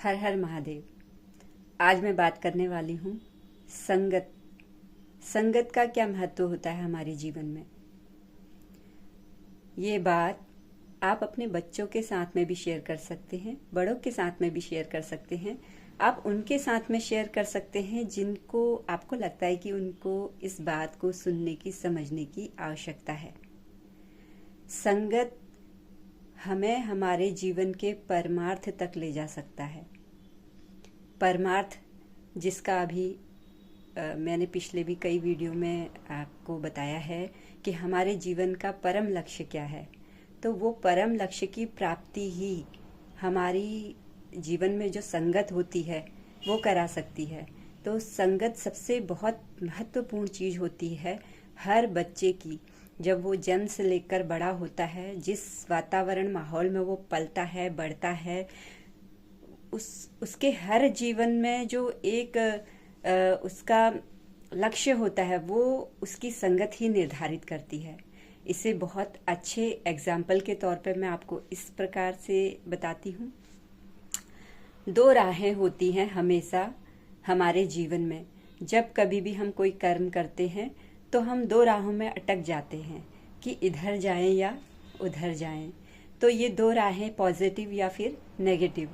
हर हर महादेव। आज मैं बात करने वाली हूँ संगत। संगत का क्या महत्व होता है हमारे जीवन में। ये बात आप अपने बच्चों के साथ में भी शेयर कर सकते हैं, बड़ों के साथ में भी शेयर कर सकते हैं। आप उनके साथ में शेयर कर सकते हैं जिनको आपको लगता है कि उनको इस बात को सुनने की, समझने की आवश्यकता है। संगत हमें हमारे जीवन के परमार्थ तक ले जा सकता है। परमार्थ जिसका अभी मैंने पिछले भी कई वीडियो में आपको बताया है कि हमारे जीवन का परम लक्ष्य क्या है। तो वो परम लक्ष्य की प्राप्ति ही हमारी जीवन में जो संगत होती है वो करा सकती है। तो संगत सबसे बहुत महत्वपूर्ण चीज़ होती है हर बच्चे की। जब वो जन्म से लेकर बड़ा होता है, जिस वातावरण माहौल में वो पलता है, बढ़ता है, उसके हर जीवन में जो एक उसका लक्ष्य होता है वो उसकी संगत ही निर्धारित करती है। इसे बहुत अच्छे एग्जाम्पल के तौर पर मैं आपको इस प्रकार से बताती हूँ। दो राहें होती हैं हमेशा हमारे जीवन में। जब कभी भी हम कोई कर्म करते हैं तो हम दो राहों में अटक जाते हैं कि इधर जाएं या उधर जाएं। तो ये दो राहें पॉजिटिव या फिर नेगेटिव।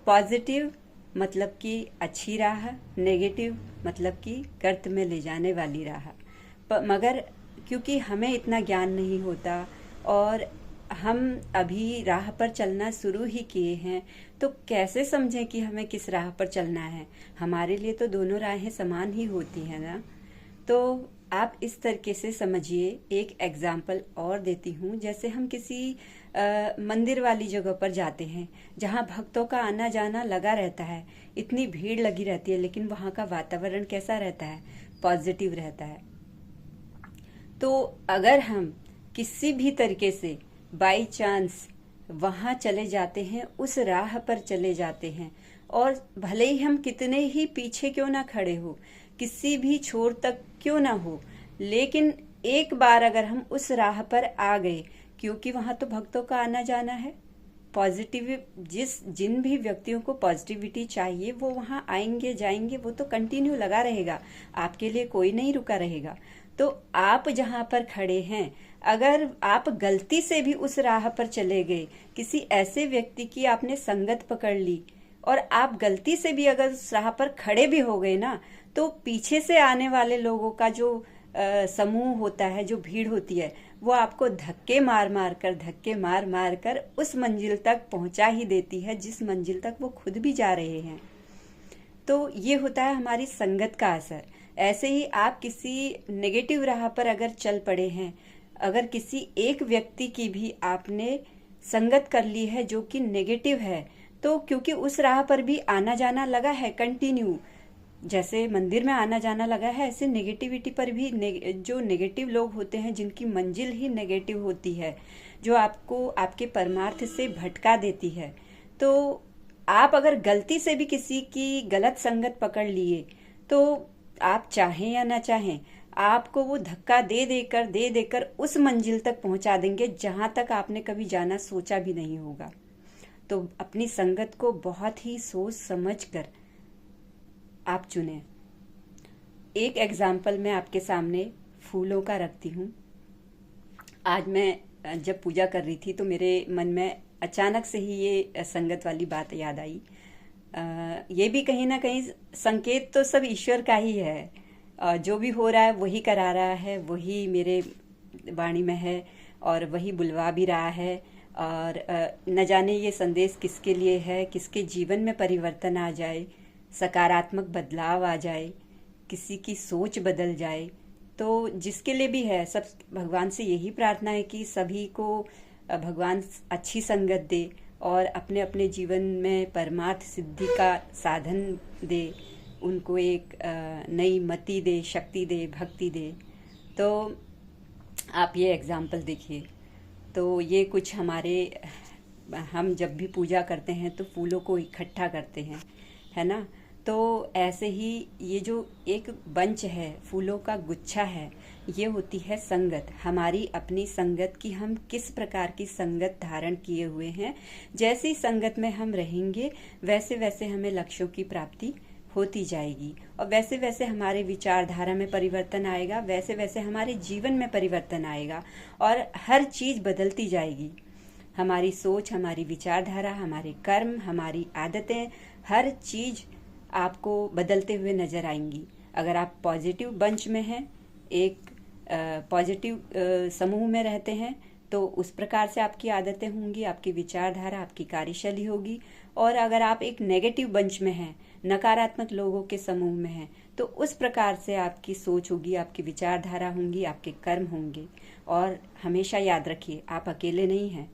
पॉजिटिव मतलब कि अच्छी राह, नेगेटिव मतलब कि गर्त में ले जाने वाली राह। मगर क्योंकि हमें इतना ज्ञान नहीं होता और हम अभी राह पर चलना शुरू ही किए हैं, तो कैसे समझें कि हमें किस राह पर चलना है। हमारे लिए तो दोनों राहें समान ही होती हैं ना। तो आप इस तरीके से समझिए। एक एग्जाम्पल और देती हूँ। जैसे हम किसी मंदिर वाली जगह पर जाते हैं जहाँ भक्तों का आना जाना लगा रहता है, इतनी भीड़ लगी रहती है, लेकिन वहाँ का वातावरण कैसा रहता है? पॉजिटिव रहता है। तो अगर हम किसी भी तरीके से बाई चांस वहाँ चले जाते हैं, उस राह पर चले जाते हैं, और भले ही हम कितने ही पीछे क्यों ना खड़े हो, किसी भी छोर तक क्यों ना हो, लेकिन एक बार अगर हम उस राह पर आ गए, क्योंकि वहां तो भक्तों का आना जाना है, पॉजिटिव जिन भी व्यक्तियों को पॉजिटिविटी चाहिए वो वहां आएंगे जाएंगे, वो तो कंटिन्यू लगा रहेगा। आपके लिए कोई नहीं रुका रहेगा। तो आप जहां पर खड़े हैं, अगर आप गलती से भी उस राह पर चले गए, किसी ऐसे व्यक्ति की आपने संगत पकड़ ली और आप गलती से भी अगर उस राह पर खड़े भी हो गए ना, तो पीछे से आने वाले लोगों का जो समूह होता है, जो भीड़ होती है, वो आपको धक्के मार मार कर उस मंजिल तक पहुंचा ही देती है जिस मंजिल तक वो खुद भी जा रहे हैं। तो ये होता है हमारी संगत का असर। ऐसे ही आप किसी नेगेटिव राह पर अगर चल पड़े हैं, अगर किसी एक व्यक्ति की भी आपने संगत कर ली है जो कि नेगेटिव है, तो क्योंकि उस राह पर भी आना जाना लगा है कंटिन्यू, जैसे मंदिर में आना जाना लगा है, ऐसे नेगेटिविटी पर भी जो नेगेटिव लोग होते हैं, जिनकी मंजिल ही नेगेटिव होती है, जो आपको आपके परमार्थ से भटका देती है। तो आप अगर गलती से भी किसी की गलत संगत पकड़ लिए, तो आप चाहें या ना चाहें, आपको वो धक्का दे देकर उस मंजिल तक पहुंचा देंगे जहां तक आपने कभी जाना सोचा भी नहीं होगा। तो अपनी संगत को बहुत ही सोच समझ कर आप चुने। एक एग्जाम्पल मैं आपके सामने फूलों का रखती हूँ। आज मैं जब पूजा कर रही थी तो मेरे मन में अचानक से ही ये संगत वाली बात याद आई। ये भी कहीं ना कहीं संकेत तो सब ईश्वर का ही है। जो भी हो रहा है वही करा रहा है, वही मेरे वाणी में है और वही बुलवा भी रहा है। और न जाने ये संदेश किसके लिए है, किसके जीवन में परिवर्तन आ जाए, सकारात्मक बदलाव आ जाए, किसी की सोच बदल जाए। तो जिसके लिए भी है, सब भगवान से यही प्रार्थना है कि सभी को भगवान अच्छी संगत दे और अपने अपने जीवन में परमार्थ सिद्धि का साधन दे, उनको एक नई मति दे, शक्ति दे, भक्ति दे। तो आप ये एग्जाम्पल देखिए। तो ये कुछ हम जब भी पूजा करते हैं तो फूलों को इकट्ठा करते हैं, है ना। तो ऐसे ही ये जो एक बंच है, फूलों का गुच्छा है, ये होती है संगत, हमारी अपनी संगत की, हम किस प्रकार की संगत धारण किए हुए हैं। जैसी संगत में हम रहेंगे वैसे वैसे हमें लक्ष्यों की प्राप्ति होती जाएगी, और वैसे वैसे हमारे विचारधारा में परिवर्तन आएगा, वैसे वैसे हमारे जीवन में परिवर्तन आएगा, और हर चीज बदलती जाएगी। हमारी सोच, हमारी विचारधारा, हमारे कर्म, हमारी आदतें, हर चीज आपको बदलते हुए नजर आएंगी। अगर आप पॉजिटिव बंच में हैं, एक पॉजिटिव समूह में रहते हैं, तो उस प्रकार से आपकी आदतें होंगी, आपकी विचारधारा, आपकी कार्यशैली होगी। और अगर आप एक नेगेटिव बंच में हैं, नकारात्मक लोगों के समूह में हैं, तो उस प्रकार से आपकी सोच होगी, आपकी विचारधारा होंगी, आपके कर्म होंगे। और हमेशा याद रखिए, आप अकेले नहीं हैं,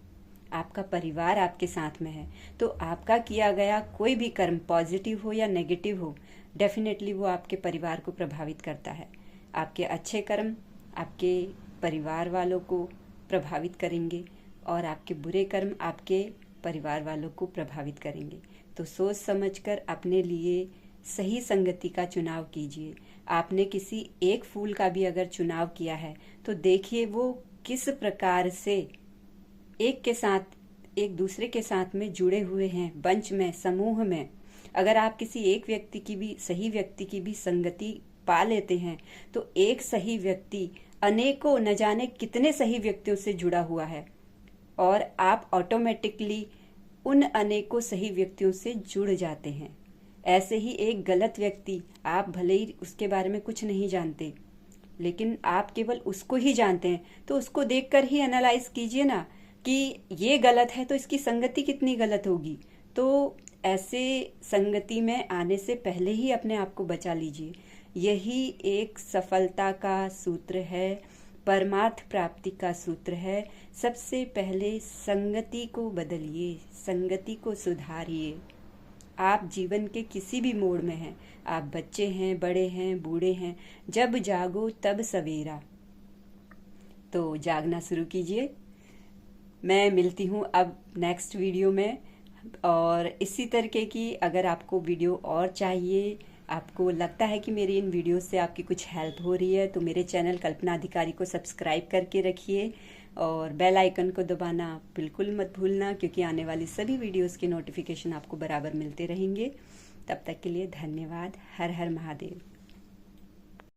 आपका परिवार आपके साथ में है। तो आपका किया गया कोई भी कर्म, पॉजिटिव हो या नेगेटिव हो, डेफिनेटली वो आपके परिवार को प्रभावित करता है। आपके अच्छे कर्म आपके परिवार वालों को प्रभावित करेंगे, और आपके बुरे कर्म आपके परिवार वालों को प्रभावित करेंगे। तो सोच समझकर अपने लिए सही संगति का चुनाव कीजिए। आपने किसी एक फूल का भी अगर चुनाव किया है, तो देखिए वो किस प्रकार से एक के साथ, एक दूसरे के साथ में जुड़े हुए हैं, बंच में, समूह में। अगर आप किसी एक व्यक्ति की भी, सही व्यक्ति की भी संगति पा लेते हैं, तो एक सही व्यक्ति अनेकों, न जाने कितने सही व्यक्तियों से जुड़ा हुआ है, और आप ऑटोमेटिकली उन अनेकों सही व्यक्तियों से जुड़ जाते हैं। ऐसे ही एक गलत व्यक्ति, आप भले ही उसके बारे में कुछ नहीं जानते, लेकिन आप केवल उसको ही जानते हैं, तो उसको देखकर ही एनालाइज कीजिए ना कि ये गलत है, तो इसकी संगति कितनी गलत होगी। तो ऐसे संगति में आने से पहले ही अपने आप को बचा लीजिए। यही एक सफलता का सूत्र है, परमार्थ प्राप्ति का सूत्र है। सबसे पहले संगति को बदलिए, संगति को सुधारिए। आप जीवन के किसी भी मोड़ में हैं, आप बच्चे हैं, बड़े हैं, बूढ़े हैं, जब जागो तब सवेरा। तो जागना शुरू कीजिए। मैं मिलती हूँ अब नेक्स्ट वीडियो में, और इसी तरीके की अगर आपको वीडियो और चाहिए, आपको लगता है कि मेरी इन वीडियो से आपकी कुछ हेल्प हो रही है, तो मेरे चैनल कल्पना अधिकारी को सब्सक्राइब करके रखिए, और बेल आइकन को दबाना बिल्कुल मत भूलना, क्योंकि आने वाली सभी वीडियोस के नोटिफिकेशन आपको बराबर मिलते रहेंगे। तब तक के लिए धन्यवाद। हर हर महादेव।